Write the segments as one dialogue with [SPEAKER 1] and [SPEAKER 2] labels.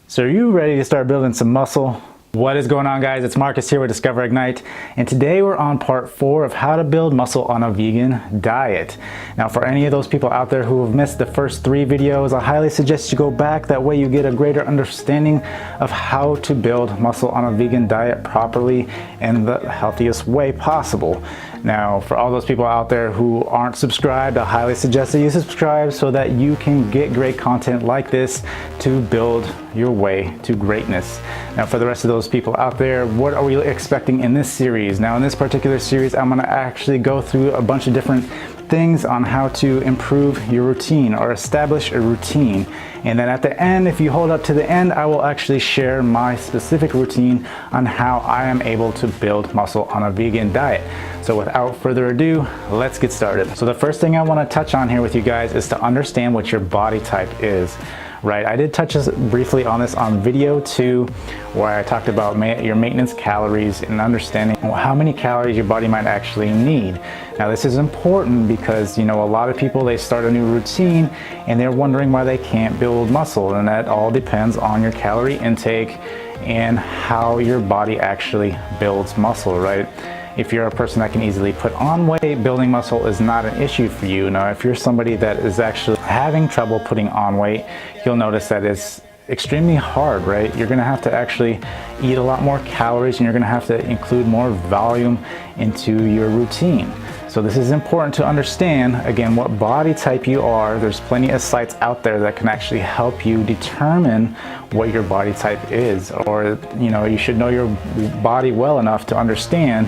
[SPEAKER 1] So are you ready to start building some muscle? What is going on, guys? It's Marcus here with Discover Ignite, and today we're on part 4 of how to build muscle on a vegan diet. Now, for any of those people out there who have missed the first 3 videos, I highly suggest you go back. That way you get a greater understanding of how to build muscle on a vegan diet properly in the healthiest way possible. Now, for all those people out there who aren't subscribed, I highly suggest that you subscribe so that you can get great content like this to build your way to greatness. Now, for the rest of those people out there, what are we expecting in this series? Now, in this particular series, I'm going to actually go through a bunch of different things on how to improve your routine or establish a routine. And then at the end, if you hold up to the end, I will actually share my specific routine on how I am able to build muscle on a vegan diet. So without further ado, let's get started. So the first thing I want to touch on here with you guys is to understand what your body type is. Right, I did touch briefly on this on video 2, where I talked about your maintenance calories and understanding how many calories your body might actually need. Now, this is important because, a lot of people, they start a new routine and they're wondering why they can't build muscle, and that all depends on your calorie intake and how your body actually builds muscle, right? If you're a person that can easily put on weight, building muscle is not an issue for you. Now, if you're somebody that is actually having trouble putting on weight, you'll notice that it's extremely hard, right? You're gonna have to actually eat a lot more calories, and you're gonna have to include more volume into your routine. So this is important to understand, again, what body type you are. There's plenty of sites out there that can actually help you determine what your body type is, or you should know your body well enough to understand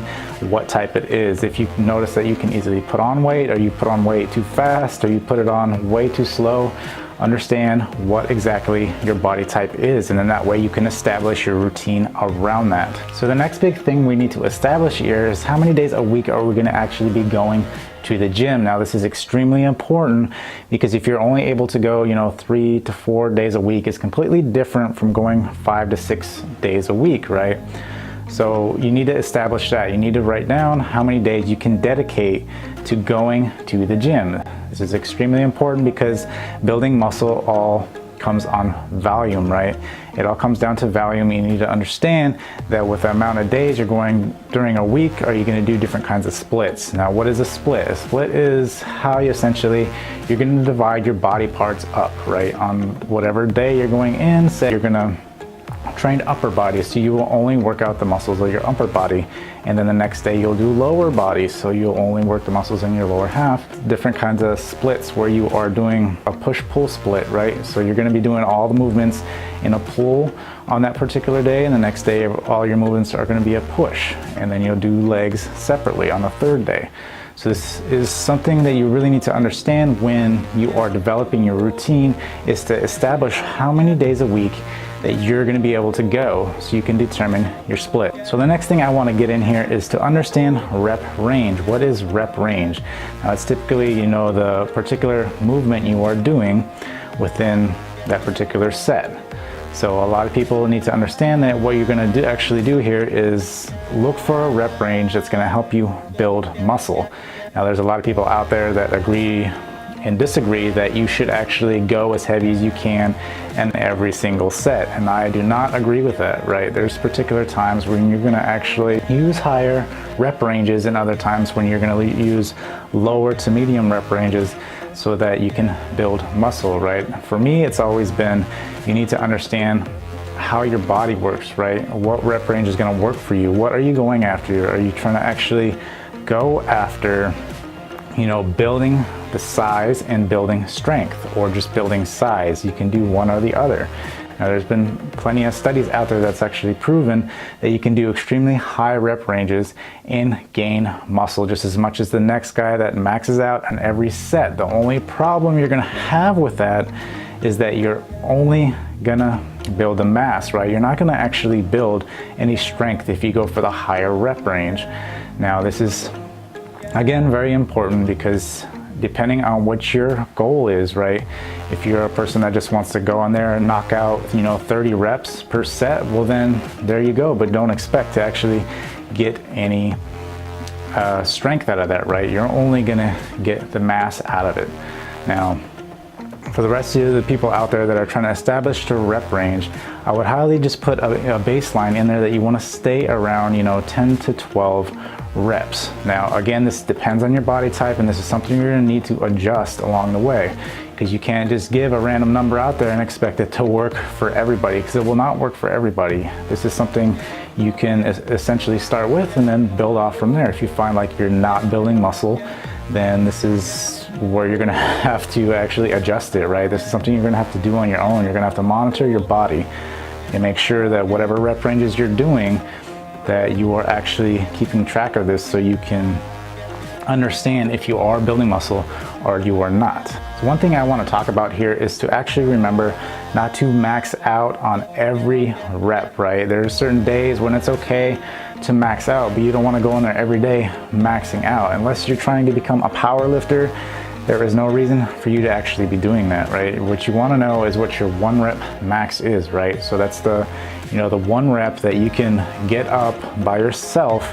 [SPEAKER 1] what type it is. If you notice that you can easily put on weight, or you put on weight too fast, or you put it on way too slow, understand what exactly your body type is, and then that way you can establish your routine around that. So the next big thing we need to establish here is how many days a week are we going to actually be going to the gym. Now, this is extremely important because if you're only able to go 3 to 4 days a week, it's completely different from going 5 to 6 days a week, right? So you need to establish that. You need to write down how many days you can dedicate to going to the gym. This is extremely important because building muscle all comes on volume, right? It all comes down to volume. You need to understand that with the amount of days you're going during a week, are you going to do different kinds of splits? Now, what is a split? A split is how you're going to divide your body parts up, right? On whatever day you're going in, say you're going to train upper body, so you will only work out the muscles of your upper body, and then the next day you'll do lower body, so you'll only work the muscles in your lower half. Different kinds of splits where you are doing a push-pull split, right? So you're going to be doing all the movements in a pull on that particular day, and the next day all your movements are going to be a push, and then you'll do legs separately on the 3rd day. So this is something that you really need to understand when you are developing your routine, is to establish how many days a week that you're going to be able to go, so you can determine your split. So the next thing I want to get in here is to understand rep range. What is rep range? Now, it's typically the particular movement you are doing within that particular set. So a lot of people need to understand that what you're going to actually do here is look for a rep range that's going to help you build muscle. Now, there's a lot of people out there that agree and disagree that you should actually go as heavy as you can in every single set, and I do not agree with that, right? There's particular times when you're going to actually use higher rep ranges, and other times when you're going to use lower to medium rep ranges so that you can build muscle, right? For me, it's always been, you need to understand how your body works, right? What rep range is going to work for you? What are you going after? Are you trying to actually go after building the size and building strength, or just building size? You can do one or the other. Now, there's been plenty of studies out there that's actually proven that you can do extremely high rep ranges and gain muscle just as much as the next guy that maxes out on every set. The only problem you're going to have with that is that you're only going to build the mass, right? You're not going to actually build any strength if you go for the higher rep range. Now, this is again very important because depending on what your goal is, right? If you're a person that just wants to go on there and knock out 30 reps per set, well, then there you go, but don't expect to actually get any strength out of that, right? You're only gonna get the mass out of it. Now, For the rest of the people out there that are trying to establish the rep range, I would highly just put a baseline in there that you want to stay around, 10 to 12 reps. Now, again, this depends on your body type, and this is something you're going to need to adjust along the way, because you can't just give a random number out there and expect it to work for everybody, because it will not work for everybody. This is something you can essentially start with and then build off from there. If you find like you're not building muscle, then this is where you're gonna have to actually adjust it, right? This is something you're gonna have to do on your own. You're gonna have to monitor your body and make sure that whatever rep ranges you're doing, that you are actually keeping track of this, so you can understand if you are building muscle or you are not. So one thing I want to talk about here is to actually remember not to max out on every rep, right? There's certain days when it's okay to max out, but you don't want to go in there every day maxing out. Unless you're trying to become a power lifter, there is no reason for you to actually be doing that, right? What you want to know is what your 1 rep max is, right? So that's the, the 1 rep that you can get up by yourself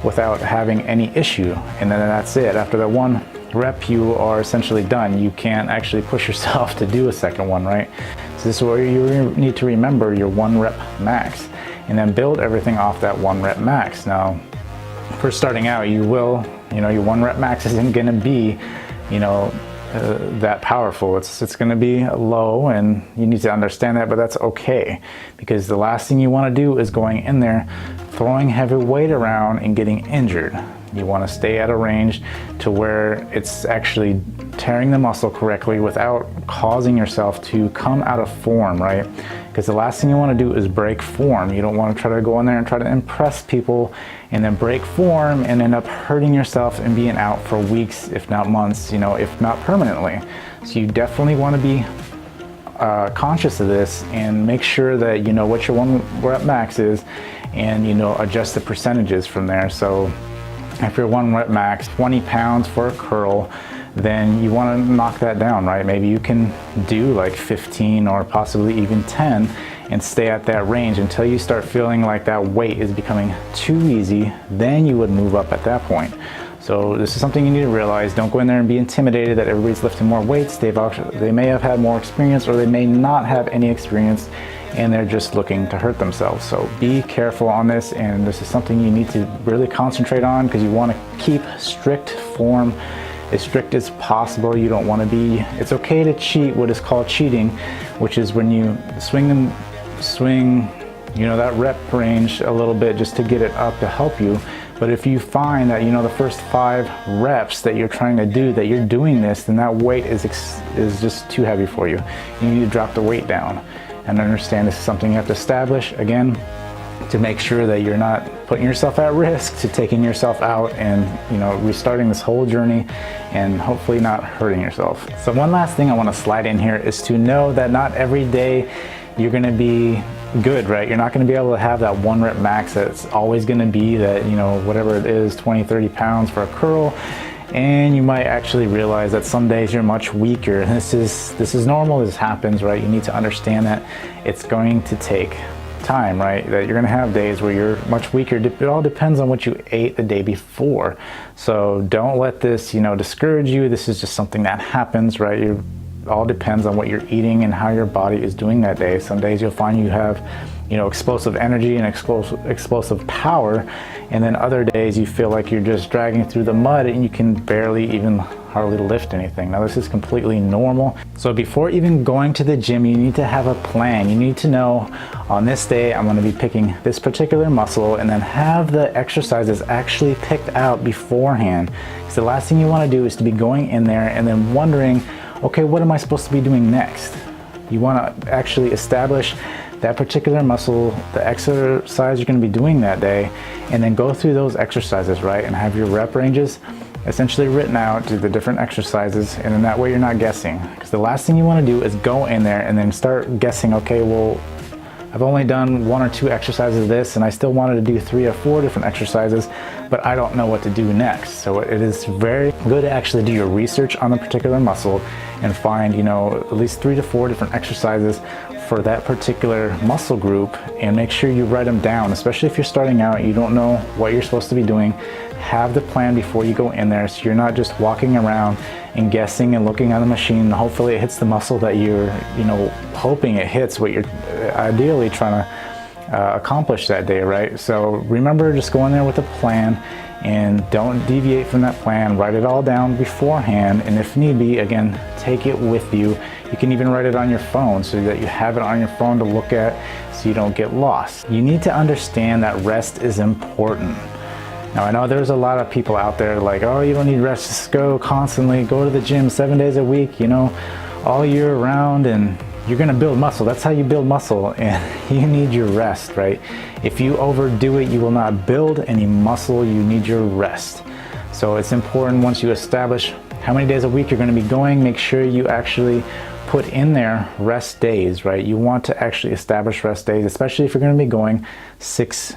[SPEAKER 1] without having any issue, and then that's it. After that 1 rep, you are essentially done. You can't actually push yourself to do a second one, right? So this is where you need to remember your 1 rep max, and then build everything off that 1 rep max. Now, for starting out, you will, your 1 rep max isn't gonna be, that powerful. It's going to be low, and you need to understand that, but that's okay, because the last thing you want to do is going in there throwing heavy weight around and getting injured. You want to stay at a range to where it's actually tearing the muscle correctly without causing yourself to come out of form, right? Because the last thing you want to do is break form. You don't want to try to go in there and try to impress people and then break form and end up hurting yourself and being out for weeks, if not months, if not permanently. So you definitely want to be conscious of this and make sure that you know what your 1 rep max is, and adjust the percentages from there. So if your 1 rep max 20 pounds for a curl, then you want to knock that down, right? Maybe you can do like 15 or possibly even 10 and stay at that range until you start feeling like that weight is becoming too easy. Then you would move up at that point. So this is something you need to realize. Don't go in there and be intimidated that everybody's lifting more weights. They may have had more experience, or they may not have any experience, and they're just looking to hurt themselves. So be careful on this, and this is something you need to really concentrate on, because you want to keep strict form, as strict as possible. You don't want to be, it's okay to cheat what is called cheating, which is when you swing that rep range a little bit just to get it up to help you. But if you find that the first 5 reps that you're trying to do, that you're doing this, then that weight is just too heavy for you. You need to drop the weight down and understand this is something you have to establish, again, to make sure that you're not putting yourself at risk to taking yourself out and restarting this whole journey and hopefully not hurting yourself. So one last thing I want to slide in here is to know that not every day you're going to be good, right? You're not going to be able to have that 1 rep max. That's always going to be that, whatever it is, 20, 30 pounds for a curl. And you might actually realize that some days you're much weaker. This is normal. This happens, right? You need to understand that it's going to take time, right? That you're going to have days where you're much weaker. It all depends on what you ate the day before. So don't let this, discourage you. This is just something that happens, right? It all depends on what you're eating and how your body is doing that day. Some days you'll find you have, explosive energy and explosive power, and then other days you feel like you're just dragging through the mud and you can barely even hardly lift anything. Now this is completely normal. So before even going to the gym, you need to have a plan. You need to know, on this day I'm going to be picking this particular muscle, and then have the exercises actually picked out beforehand. So the last thing you want to do is to be going in there and then wondering, okay, what am I supposed to be doing next? You want to actually establish that particular muscle, the exercise you're going to be doing that day, and then go through those exercises, right? And have your rep ranges essentially written out to the different exercises, and in that way you're not guessing. Because the last thing you want to do is go in there and then start guessing, okay, well, I've only done 1 or 2 exercises of this, and I still wanted to do 3 or 4 different exercises, but I don't know what to do next. So it is very good to actually do your research on the particular muscle and find, at least 3 to 4 different exercises for that particular muscle group and make sure you write them down, especially if you're starting out, you don't know what you're supposed to be doing. Have the plan before you go in there, so you're not just walking around and guessing and looking on the machine and hopefully it hits the muscle that you're, hoping it hits what you're ideally trying to accomplish that day, right? So remember, just go in there with a plan and don't deviate from that plan. Write it all down beforehand, and if need be, again, take it with you. You can even write it on your phone so that you have it on your phone to look at so you don't get lost. You need to understand that rest is important. Now, I know there's a lot of people out there like, oh, you don't need rest, just go constantly, go to the gym 7 days a week, all year round, and you're gonna build muscle. That's how you build muscle, and you need your rest, right? If you overdo it, you will not build any muscle. You need your rest. So it's important, once you establish how many days a week you're gonna be going, make sure you actually put in there rest days, right? You want to actually establish rest days, especially if you're going to be going 6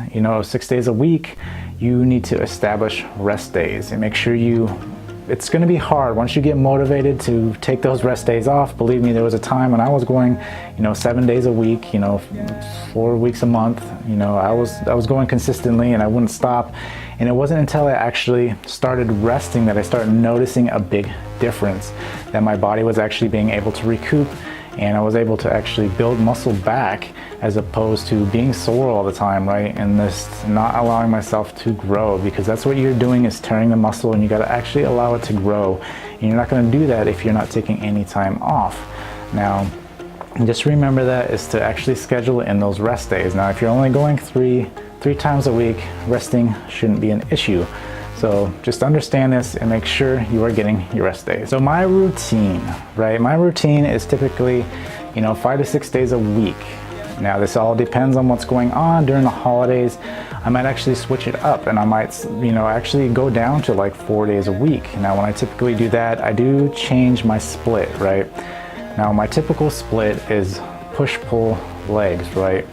[SPEAKER 1] days a week. You need to establish rest days and make sure it's going to be hard once you get motivated to take those rest days off. Believe me, there was a time when I was going 7 days a week, 4 weeks a month. I was going consistently and I wouldn't stop, and it wasn't until I actually started resting that I started noticing a big difference, that my body was actually being able to recoup and I was able to actually build muscle back, as opposed to being sore all the time, right? And this not allowing myself to grow, because that's what you're doing, is tearing the muscle, and you got to actually allow it to grow. And you're not going to do that if you're not taking any time off. Now, just remember that is to actually schedule it in those rest days. Now, if you're only going three times a week, resting shouldn't be an issue. So just understand this and make sure you are getting your rest days. So my routine, right? My routine is typically, 5 to 6 days a week. Now this all depends on what's going on during the holidays. I might actually switch it up, and I might, actually go down to like 4 days a week. Now when I typically do that, I do change my split, right? Now my typical split is push-pull legs, right?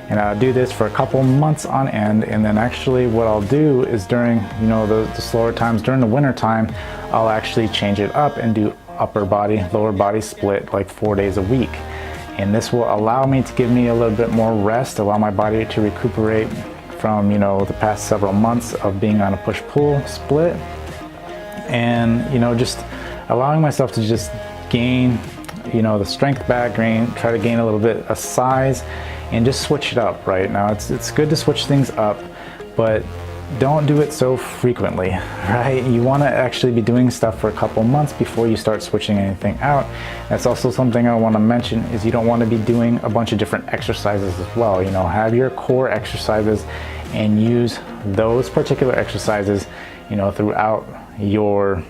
[SPEAKER 1] And I'll do this for a couple months on end, and then actually what I'll do is during the slower times, during the winter time, I'll actually change it up and do upper body, lower body split like 4 days a week. And this will allow me to give me a little bit more rest, allow my body to recuperate from the past several months of being on a push-pull split, and just allowing myself to just gain the strength back, try to gain a little bit of size, and just switch it up. Right now, it's good to switch things up, but don't do it so frequently, right? You want to actually be doing stuff for a couple months before you start switching anything out. That's also something I want to mention, is you don't want to be doing a bunch of different exercises as well. Have your core exercises and use those particular exercises throughout your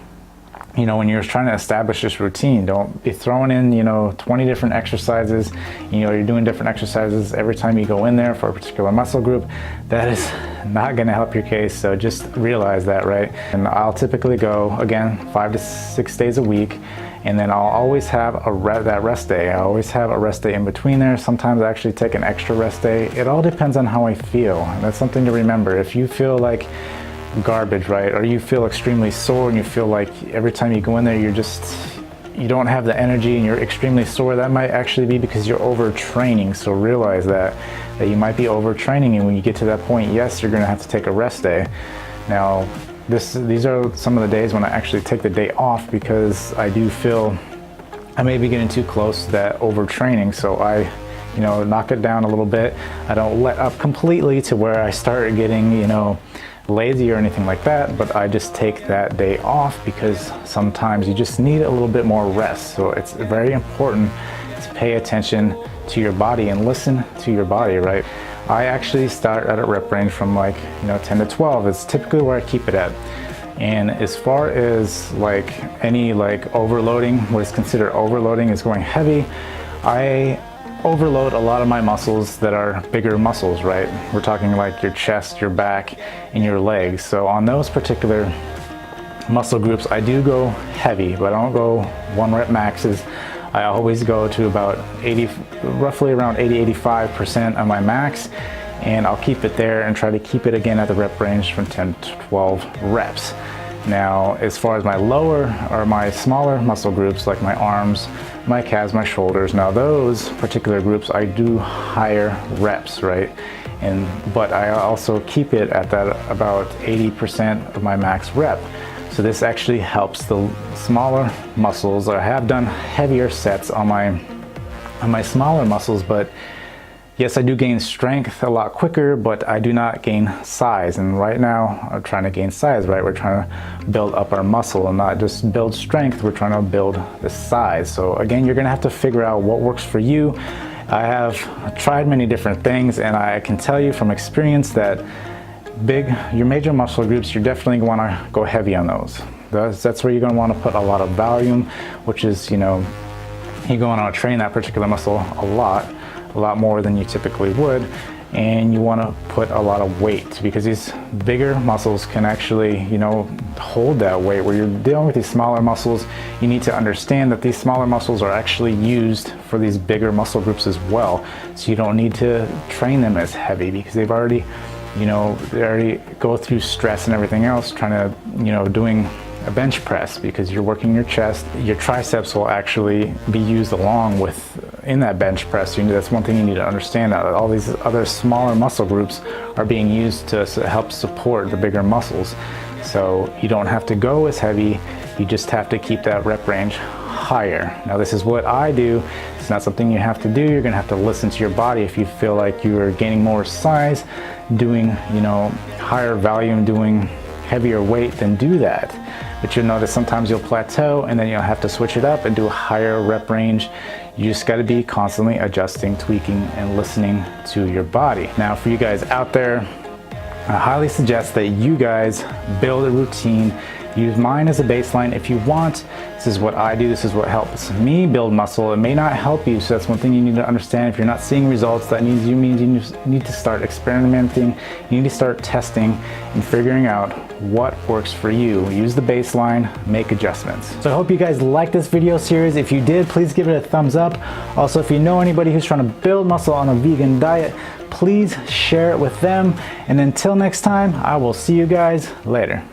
[SPEAKER 1] when you're trying to establish this routine. Don't be throwing in 20 different exercises. You're doing different exercises every time you go in there for a particular muscle group. That is not going to help your case, so just realize that, right? And I'll typically go, again, 5 to 6 days a week, and then I'll always have that rest day. I always have a rest day in between there. Sometimes I actually take an extra rest day. It all depends on how I feel. And that's something to remember. If you feel like garbage, right, or you feel extremely sore and you feel like every time you go in there you don't have the energy and you're extremely sore, that might actually be because you're overtraining. So realize that you might be overtraining, and when you get to that point, yes, you're going to have to take a rest day. Now these are some of the days when I actually take the day off, because I do feel I may be getting too close to that overtraining, so I knock it down a little bit. I don't let up completely to where I start getting lazy or anything like that, but I just take that day off, because sometimes you just need a little bit more rest. So it's very important to pay attention to your body and listen to your body, right? I actually start at a rep range from 10 to 12. It's typically where I keep it at. And as far as any overloading, what is considered overloading is going heavy. I overload a lot of my muscles that are bigger muscles, right? We're talking like your chest, your back, and your legs. So on those particular muscle groups, I do go heavy, but I don't go 1 rep maxes. I always go to about roughly around 80-85% of my max, and I'll keep it there and try to keep it again at the rep range from 10 to 12 reps. Now, as far as my lower or my smaller muscle groups, like my arms, my calves, my shoulders, now those particular groups I do higher reps, right? But I also keep it at that about 80% of my max rep. So this actually helps the smaller muscles. I have done heavier sets on my smaller muscles, but yes, I do gain strength a lot quicker, but I do not gain size. And right now, I'm trying to gain size, right? We're trying to build up our muscle and not just build strength. We're trying to build the size. So again, you're gonna have to figure out what works for you. I have tried many different things, and I can tell you from experience that your major muscle groups, you're definitely gonna wanna go heavy on those. That's where you're gonna wanna put a lot of volume, which is, you're gonna wanna train that particular muscle a lot more than you typically would, and you want to put a lot of weight, because these bigger muscles can actually hold that weight. Where you're dealing with these smaller muscles, you need to understand that these smaller muscles are actually used for these bigger muscle groups as well, so you don't need to train them as heavy, because they already go through stress and everything else trying to doing a bench press, because you're working your chest. Your triceps will actually be used along with in that bench press. That's one thing you need to understand, that all these other smaller muscle groups are being used to help support the bigger muscles. So you don't have to go as heavy, you just have to keep that rep range higher. Now this is what I do. It's not something you have to do. You're gonna have to listen to your body. If you feel like you are gaining more size, doing higher volume, doing heavier weight, then do that. But you'll notice sometimes you'll plateau, and then you'll have to switch it up and do a higher rep range. You just got to be constantly adjusting, tweaking, and listening to your body. Now for you guys out there, I highly suggest that you guys build a routine. Use mine as a baseline if you want. This is what I do. This is what helps me build muscle. It may not help you, so that's one thing you need to understand. If you're not seeing results, that means you need to start experimenting. You need to start testing and figuring out what works for you. Use the baseline, make adjustments. So I hope you guys liked this video series. If you did, please give it a thumbs up. Also, if you know anybody who's trying to build muscle on a vegan diet, please share it with them. And until next time, I will see you guys later.